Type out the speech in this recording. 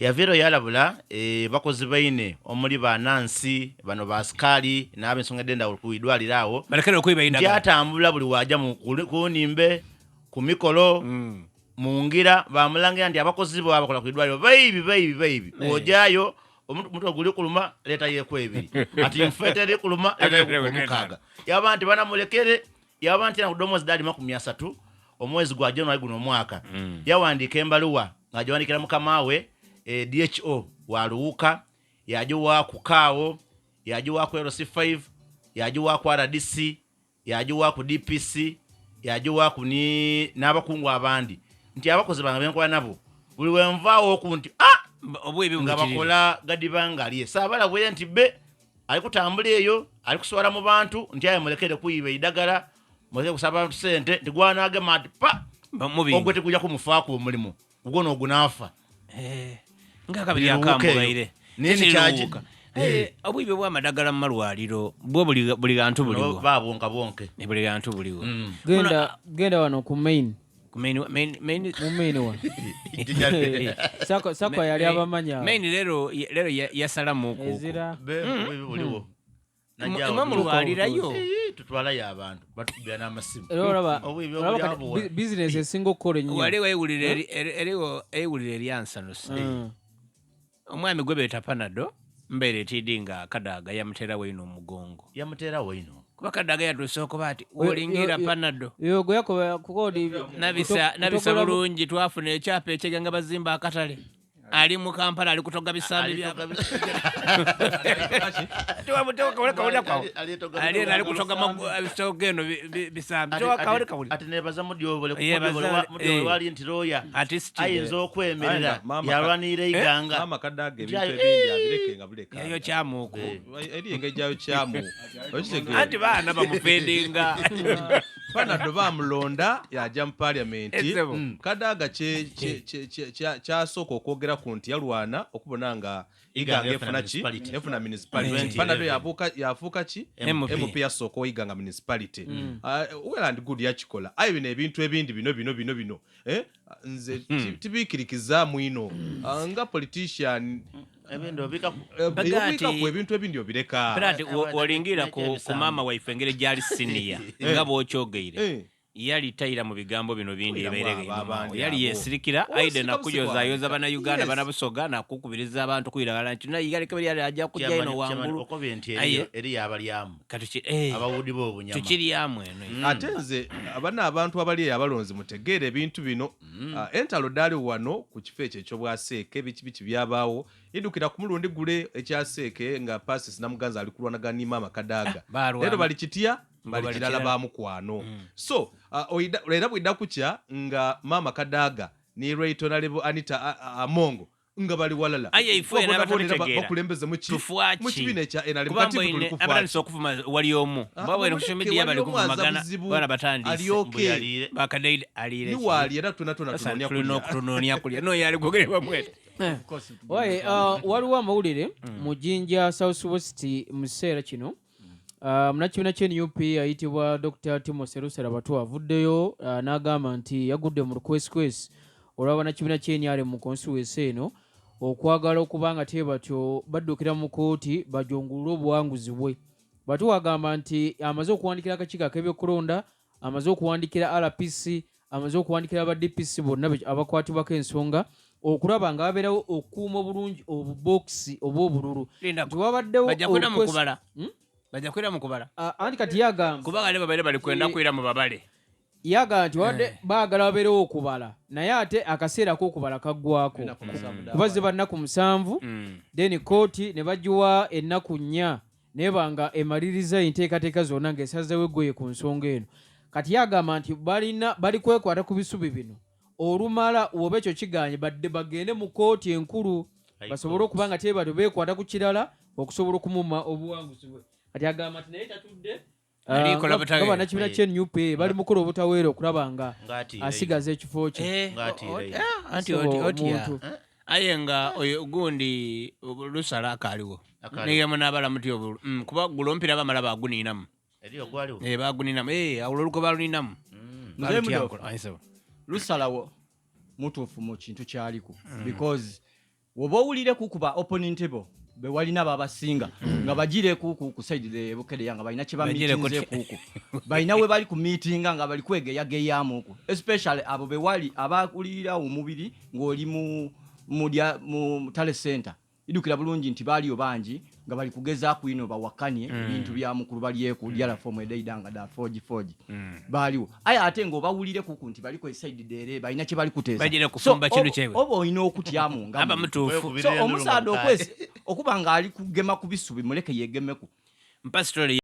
Yavero yalabula bakozi baine omuli banansi bano basikali n'abensonga denda okuidwalira awo balekera okuiba indaga yatambula buli waja ku nimbe ku mikolo mungira bamulangira ndi abakozi bo abakola kuidwaliro bayibi ojayo omuntu oguli kuluma leta yekwebiri ati mfetere kuluma leta yabantu banamulekere yabantu na kudomozi dali 30 omwezi gwa January guno mwaka yawandika embaluwa ngajawandikira mukamawe DHO waluuka yajuwa ku kawo yajuwa ku LC5 yajuwa ku RDC yajuwa ku DPC yajuwa ku ni n'abakungu abandi nti abakozi bange benkola nabo buli wenvaawo okunti obwebi nga bakola gadibanga aliye sabala bwe nti be alikutambula eyo alikuswala mu bantu nti aye mulekere kuyiba idagala mulekere kusaba sente ntigwana agema ati pa ogwe tekuja kumufaako omulimo ubwo n'ogunafa ngakabiri akambugaire nini kyaje obwibe bwa madagala mu malwaliro bwo buli gantu buliwo babonka bonke ne buli gantu buliwo genda wano ku main wa sako yali abamanya main lero yasalamu ku ezira buliwo najja mulwalirayo tutwalayo abantu batubya n'amasimu business esinga okukola ennyo waliwo eyawulira eryansanusa omwami gwe beeta Panado mbeera etidinga Kadaga yamutera waino omugongo kuba Kadaga yatusooka bati olingira Panado yogo yakoba kukodi nabisa bulungi twafuna ekyapa ekyeganga bazimba akatale ali mu Kampala ali kutoga bisambi bya ali kutoga ebisogeno bisambi ati nebaza mudyobole wali nti roya ayinza okwemerera yalwanira iganga mama Kadaga ebintu ebindi abirekenga buleka yayo kyamuko eri engejayo kyamu anti baana bamufendinga Panado bamulonda yaja mu parliament Kadaga kyasooka okwogera ku nti yalwana okubona nga iganga efuna municipality Panado yafuuka ki MP yasooka oyiganga municipality well and good yakikola ayo bino ebintu ebindi bino nze tibikirikiza mwino nga politician ebintu ebindi obireka Brati olingira ku mama waife engere gyali senior nga bw'okyogeire yali tayira mu bigambo bino bindi eberege yali yesirikira aide nakuyoza yoza bana Uganda bana Busoga nakukubiriza abantu kwiragala nti naye yali kabiri yali ajja kujja ino wangulu okobenti eri abalyamu katuki abawudi bo obunyama tukiri amwe eno atenze abana abantu abali abalonzi mutegere ebintu bino entalo dali wano ku kifo ekyo bwaseeke biki byabaawo idukira ku mulundi gule ekyaseeke nga Passes Namuganza ali kulwanaga ni mama Kadaga lero bali kitya bali kilala bamukwano so era bwidda kukya nga mama Kadaga ni Right Honorable Anita Amongo nga bali walala aye ifwe n'abategeera bakulembeze mu kibina kya NRM kati tuli kufuata abalisi okufuma wali omu babo eno social media bali kuvumagana bana batandise bakadaide alire ni wali era tunonia kulya no yali kugereba mwete wae waliwo amawulire mu Jinja South West mu kiseera kino munakibiina ky'NUP ayitibwa Dr. Timothy Lusarabatu avuddeyo n'agamba nti yagudde mu request olwa bannakibiina ky'NRM mu constituency eno okwagala okuba nga tebatyo baddukira mu kooti bajongulule obuwanguzi bwe. Batu agamba nti amaze okuwandikira akakiiko ak'ebyokulonda, amaze okuwandikira RPC, amaze okuwandikira aba DPC bonna abakwatibwako ensonga okulaba nga babeerawo okuuma obulungi obubokisi obw'obululu. Bajja kwera mu kubala anti kati yagamba kuba gale babale bali kwenda kwera mu babale yaga nti wadde baagala babeerewo okubala naye ate akaseera k'okubala kaggwako kuba ziba nnaku 7 then kooti ne bagiwa ennaku 4 nebanga emaliriza enteekateeka zonna ng'esazeewo eggoye ku nsonga eno. Kati yagamba nti bali kwekwata ku bisubi bino olumala oba ekyo kiganye badde bagende mu kooti enkulu basobole okuba nga tebatyo beekwata ku kirala okusobola okumuma obuwanguzi bwe. Kati agamba nti naye tatudde bannakibiina ky'NUP bali mukola obutaweera okulaba nga asigaza ekifo kye anti otya aye nga oyo gundi Lusala akaliwo niyemu n'abalamuti obulu kuba gulompera bamala baguninamu baguninamu awuloluko baluninamu Lusala mutuufu mu kintu kyaliko because woba owulire kukuba opponent bo be walina babasinga nga bagire ku side de Bukereya nga balina kye bamitinze kuku balina we bali ku meeting nga bali kwegeyageyamu ku especially abo be wali abakulira omubiri ng'oli mu tale center idukira bulungi nti baliyo bangi nga bali kugeza ku ino bawakanye ebintu bya mukulu balyeku lyala form edaidanga da foji baliwo aya ate ngo bawulire kuku nti bali ko side dere balina kye bali kuteza bagire kufumba kinu chewe obo ino okutyamu nga aba mutufu so omusado okwese okuba nga ali kugema kubisubi muleke yegemeku mpastori